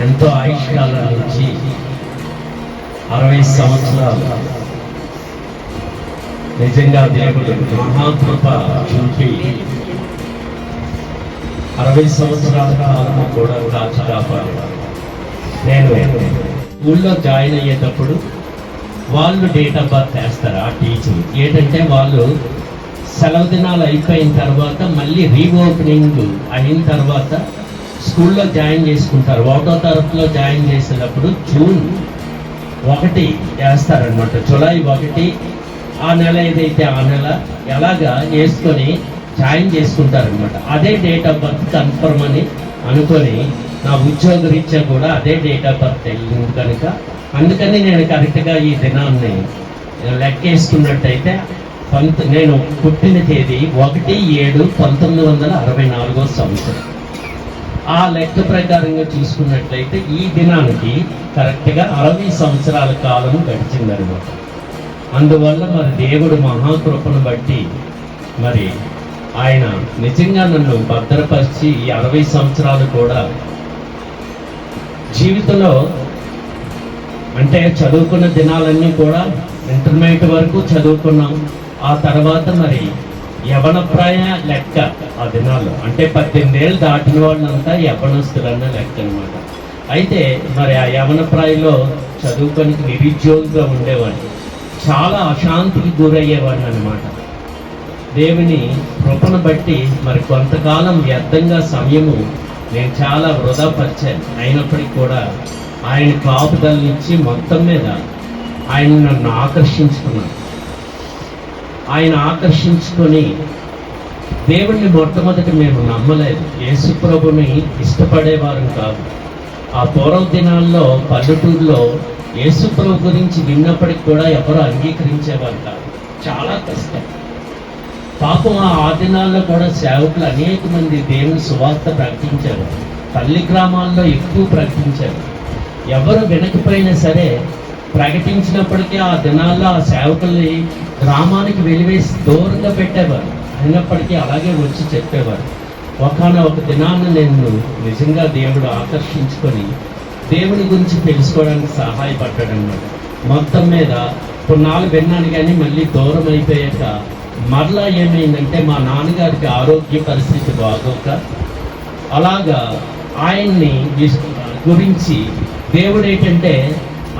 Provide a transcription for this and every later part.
ఎంతో ఆయుష్కాలం నుంచి 60 సంవత్సరాలు నిజంగా దేవుడు మహాకృప చూపి 60 సంవత్సరాల కాలము కూడా కాచి కాపాడాడు. నేను స్కూల్లో జాయిన్ అయ్యేటప్పుడు వాళ్ళు డేట్ ఆఫ్ బర్త్ వేస్తారు. ఆ టీచర్ ఏంటంటే వాళ్ళు సెలవు దినాలు అయిపోయిన తర్వాత మళ్ళీ రీఓపెనింగ్ అయిన తర్వాత స్కూల్లో జాయిన్ చేసుకుంటారు. 1వ తరగతిలో జాయిన్ చేసేటప్పుడు జూన్ 1 వేస్తారనమాట. జూలై 1 ఆ నెల ఏదైతే ఆ నెల ఎలాగా వేసుకొని జాయిన్ చేసుకుంటారనమాట. అదే డేట్ ఆఫ్ బర్త్ కన్ఫర్మ్ అని అనుకొని నా ఉద్యోగ రీత్యా కూడా అదే డేట్ ఆఫ్ బర్త్ వెళ్ళింది కనుక అందుకని నేను కరెక్ట్గా ఈ దినాన్ని లెక్కేసుకున్నట్టయితే నేను పుట్టిన తేదీ 1/7/1964 సంవత్సరం. ఆ లెక్క ప్రకారంగా చూసుకున్నట్లయితే ఈ దినానికి కరెక్ట్గా 60 సంవత్సరాల కాలం గడిచిందనమాట. అందువల్ల మరి దేవుడు మహాకృపను బట్టి మరి ఆయన నిజంగా నన్ను భద్రపరిచి ఈ 60 సంవత్సరాలు కూడా జీవితంలో అంటే చదువుకున్న దినాలన్నీ కూడా ఇంటర్మీడియట్ వరకు చదువుకున్నాం. ఆ తర్వాత మరి యవనప్రాయ లెక్క ఆ దినాల్లో అంటే 18 ఏళ్ళు దాటిన వాళ్ళంతా యవనస్తులన్న లెక్క అనమాట. అయితే మరి ఆ యవనప్రాయంలో చదువుకొని నిరుద్యోగిగా ఉండేవాడిని, చాలా అశాంతికి గురయ్యేవాడిని అనమాట. దేవుని కృపను బట్టి మరి కొంతకాలం వ్యర్థంగా సమయము నేను చాలా వృధా పరిచాను. అయినప్పటికీ కూడా ఆయన కాపుదల నుంచి మొత్తం మీద ఆయన నన్ను ఆకర్షించుకున్నాను. ఆయన ఆకర్షించుకొని దేవుణ్ణి మొట్టమొదటి మేము నమ్మలేదు, యేసు ప్రభుని ఇష్టపడేవారం కాదు. ఆ పూర్వ దినాల్లో పల్లెటూరులో యేసు ప్రభు గురించి విన్నప్పటికి కూడా ఎవరు అంగీకరించేవారు కాదు. చాలా కష్టం. పాపం ఆ దినాల్లో కూడా సేవకులు అనేక మంది దేవుని సువార్త ప్రకటించారు. పల్లి గ్రామాల్లో ఎక్కువ ప్రకటించారు. ఎవరు వినకపోయినా సరే ప్రకటించినప్పటికీ ఆ దినాల్లో ఆ సేవకుల్ని గ్రామానికి వెలివేసి దూరంగా పెట్టేవారు. అయినప్పటికీ అలాగే వచ్చి చెప్పేవారు. ఒక దినాన్ని నేను నిజంగా దేవుడు ఆకర్షించుకొని దేవుని గురించి తెలుసుకోవడానికి సహాయపడ్డాడు అన్నమాట. మొత్తం మీద కొన్నాళ్ళు విన్నాను కానీ మళ్ళీ దూరం అయిపోయాక మరలా ఏమైందంటే మా నాన్నగారికి ఆరోగ్య పరిస్థితి బాగోక అలాగా ఆయన్ని గురించి దేవుడు ఏంటంటే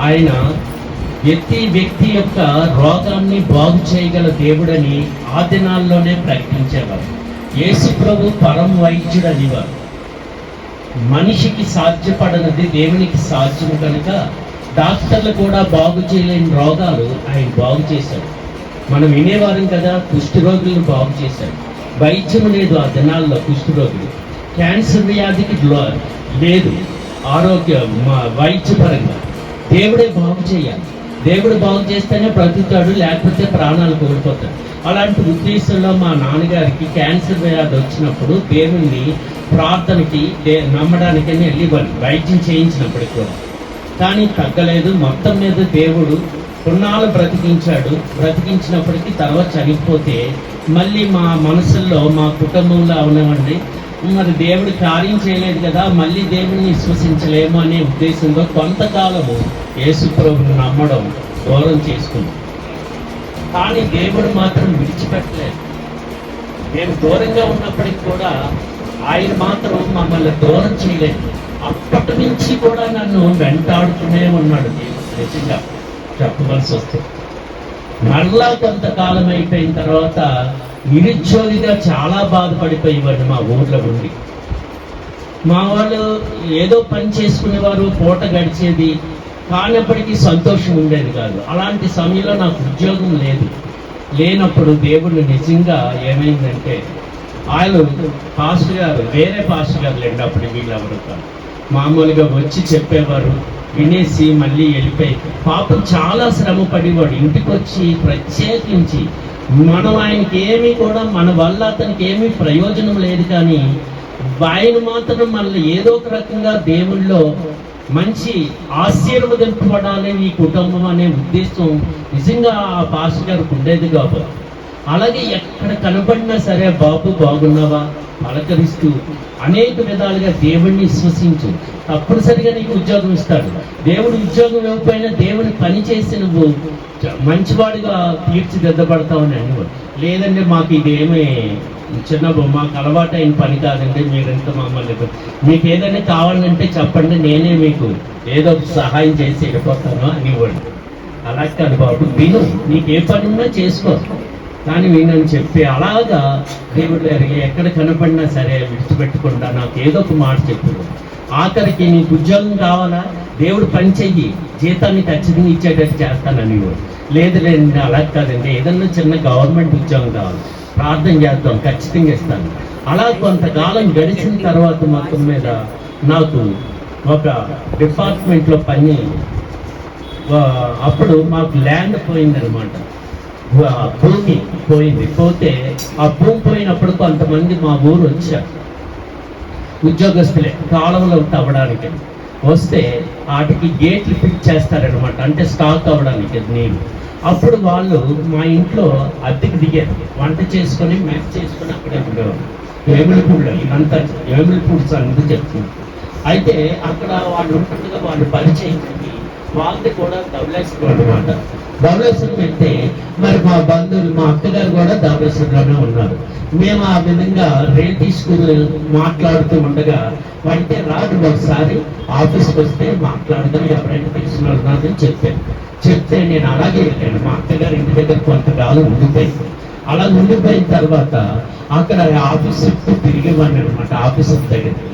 ఆయన వ్యక్తి యొక్క రోగాన్ని బాగు చేయగల దేవుడని ఆ దినాల్లోనే ప్రకటించేవారు. యేసు ప్రభు పరం వైద్యుడు అనేవారు. మనిషికి సాధ్యపడనది దేవునికి సాధ్యం కనుక డాక్టర్లు కూడా బాగు చేయలేని రోగాలు ఆయన బాగు చేశారు. మనం వినేవారం కదా, కుష్ఠరోగులను బాగు చేశారు. వైద్యం లేదు ఆ దినాల్లో. కుష్ఠరోగులు క్యాన్సర్ వ్యాధికి లేదు ఆరోగ్యం వైద్యపరంగా. దేవుడే బాగు చేయాలి. దేవుడు బాగు చేస్తేనే బ్రతుకుతాడు, లేకపోతే ప్రాణాలు కోల్పోతాడు. అలాంటి ఉద్దేశంలో మా నాన్నగారికి క్యాన్సర్ వ్యాధి వచ్చినప్పుడు దేవుణ్ణి ప్రార్థనకి నమ్మడానికని వెళ్ళివ్వాలి వైద్యం చేయించినప్పటికి కూడా. కానీ తగ్గలేదు. మొత్తం మీద దేవుడు కొన్నాళ్ళు బ్రతికించినప్పటికీ తర్వాత చనిపోతే మళ్ళీ మా మనసుల్లో మా కుటుంబంలో అవనివ్వండి మరి దేవుడు కార్యం చేయలేదు కదా, మళ్ళీ దేవుడిని విశ్వసించలేము అనే ఉద్దేశంతో కొంతకాలము యేసు ప్రభువుని నమ్మడం దూరం చేసుకున్నాం. కానీ దేవుడు మాత్రం విడిచిపెట్టలేదు. నేను దూరంగా ఉన్నప్పటికీ కూడా ఆయన మాత్రం మమ్మల్ని దూరం చేయలేదు. అప్పటి నుంచి కూడా నన్ను వెంటాడుతూనే ఉన్నాడు దేవుడు. నిజంగా చెప్పవలసి వస్తే మరలా కొంతకాలం అయిపోయిన తర్వాత నిరుద్యోగిగా చాలా బాధపడిపోయేవాడు. మా ఊర్లో ఉండి మా వాళ్ళు ఏదో పని చేసుకునేవారు, పూట గడిచేది, కానప్పటికీ సంతోషం ఉండేది కాదు. అలాంటి సమయంలో నాకు ఉద్యోగం లేనప్పుడు దేవుడు నిజంగా ఏమైందంటే ఆయన పాస్టర్ గారు, వేరే పాస్టర్ గారు లేండి అప్పుడు, వీళ్ళెవరు కాదు, మామూలుగా వచ్చి చెప్పేవారు, వినేసి మళ్ళీ వెళ్ళిపోయి పాపం చాలా శ్రమ పడేవాడు. ఇంటికి వచ్చి ప్రత్యేకించి మనం ఆయనకి ఏమీ కూడా మన వల్ల అతనికి ఏమీ ప్రయోజనం లేదు, కానీ ఆయన మాత్రం మళ్ళీ ఏదో ఒక రకంగా దేవుళ్ళో మంచి ఆశీర్వదింపబడాలి ఈ కుటుంబం అనే ఉద్దేశం నిజంగా ఆ పాస్టర్ గారికి ఉండేది కాబట్టి అలాగే ఎక్కడ కనబడినా సరే బాబు బాగున్నావా పలకరిస్తూ అనేక విధాలుగా దేవుణ్ణి విశ్వసించు, తప్పనిసరిగా నీకు ఉద్యోగం ఇస్తాడు. దేవుడు ఉద్యోగం ఇవ్వకపోయినా దేవుని పని చేసి నువ్వు మంచివాడిగా తీర్చిదిద్దబడతావని అనేవాడు. లేదండి మాకు ఇదేమీ చిన్న మాకు అలవాటైన పని కాదండి, మీరెంత మమ్మల్ని మీకు ఏదైనా కావాలంటే చెప్పండి, నేనే మీకు ఏదో సహాయం చేసి వెళ్ళిపోతాను అనేవాడు. అలా కాదు బాబు, విను, నీకు ఏ పని ఉన్నా చేసుకో కానీ వినని చెప్పి అలాగా దేవుడు ఎక్కడ కనపడినా సరే విడిచిపెట్టకుండా నాకు ఏదో ఒక మాట చెప్పాడు. ఆఖరికి నీకు ఉద్యోగం కావాలా, దేవుడు పని చెయ్యి, జీతాన్ని ఖచ్చితంగా ఇచ్చేటట్టు చేస్తానని. లేదు లేదండి అలా కాదండి, ఏదన్నా చిన్న గవర్నమెంట్ ఉద్యోగం కావాలి, ప్రార్థన చేద్దాం, ఖచ్చితంగా ఇస్తాను. అలా కొంతకాలం గడిచిన తర్వాత మొత్తం మీద నాకు ఒక డిపార్ట్మెంట్లో పని, అప్పుడు మాకు ల్యాండ్ పోయిందనమాట, భూమి పోయింది. పోతే ఆ భూమి పోయినప్పుడు కొంతమంది మా ఊరు వచ్చారు, ఉద్యోగస్తులే, కాలువలు తవ్వడానికి వస్తే వాటికి గేట్లు ఫిట్ చేస్తారనమాట, అంటే స్టాక్ అవ్వడానికి నీళ్ళు. అప్పుడు వాళ్ళు మా ఇంట్లో అద్దెకి దిగారు, వంట చేసుకొని మెస్ చేసుకొని అక్కడే ఉండేవారు. వేములపూడిలో, ఇదంతా వేములపూడి సంగతి చెప్తుంది. అయితే అక్కడ వాళ్ళు ఉంటుండగా వాళ్ళు పరిచయం వాళ్ళది కూడా ధవళేశ్వరం అనమాట. ధవళేశ్వరం వెళ్తే మరి మా బంధువులు, మా అక్కగారు కూడా ధవళేశ్వరంలోనే ఉన్నారు. మేము ఆ విధంగా రేట్ తీసుకుని మాట్లాడుతూ ఉండగా అంటే రాదు, ఒకసారి ఆఫీస్కి వస్తే మాట్లాడదాం, ఎవరైనా తెలిసిన వాళ్ళు ఉన్నారని చెప్పాను. చెప్తే నేను అలాగే వెళ్ళాను. మా అక్కగారు ఇంటి దగ్గర కొంతకాలం ఉండిపోయింది. అలా ఉండిపోయిన తర్వాత అక్కడ ఆఫీస్ చుట్టూ తిరిగేవాడిని అనమాట, ఆఫీస్ దగ్గరికి.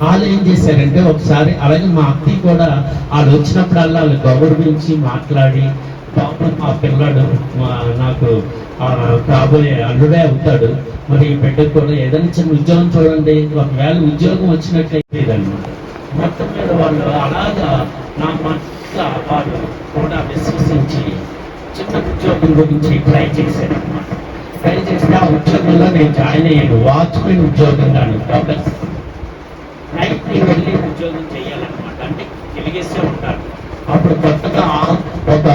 వాళ్ళు ఏం చేశారంటే ఒకసారి అలాగే మా అక్కకి కూడా వాళ్ళు వచ్చినప్పుడల్లా వాళ్ళు గౌరవించి మాట్లాడి, పాపం మా పిల్లాడు నాకు కాబోయే అల్లుడే అవుతాడు, మరి ఈ బిడ్డకు కూడా ఏదైనా చిన్న ఉద్యోగం చూడండి, ఒకవేళ ఉద్యోగం వచ్చినట్లయితే అనమాట. మొత్తం మీద వాళ్ళు అలాగా నా మనసుగా వాళ్ళు కూడా విశ్వసించి చిన్న ఉద్యోగం గురించి ట్రై చేశారు అనమాట. ట్రై చేస్తే ఆ ఉద్యోగంలో నేను జాయిన్ అయ్యాను, వాచ్మెన్ ఉద్యోగంగా నైట్ వెళ్ళి ఉద్యోగం చేయాలన్నమాట, అంటే వెలిగేస్తూ ఉంటారు. అప్పుడు కొత్తగా ఒక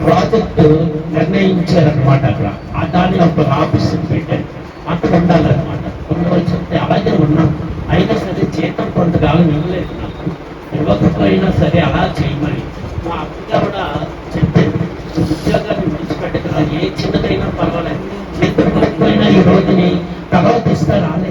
ప్రాజెక్ట్ నిర్ణయించారనమాట. అక్కడ దాన్ని ఒక ఆఫీస్ పెట్టారు, అక్కడ ఉండాలన్నమాట. ఉండవలసి చెప్తే అలాగే ఉన్నాం. అయినా సరే జీతం కొంతకాలం ఇవ్వలేదు నాకు, ఇవ్వకపోయినా సరే అలా చేయమని మా అక్క కూడా చెప్పారు. ఉద్యోగాన్ని విడిచిపెట్టగల ఏ చిన్నదైనా పర్వాలేదు, జీతం ఇవ్వకపోయినా ఈ రోజుని తర్వాత ఇస్తారు, అలా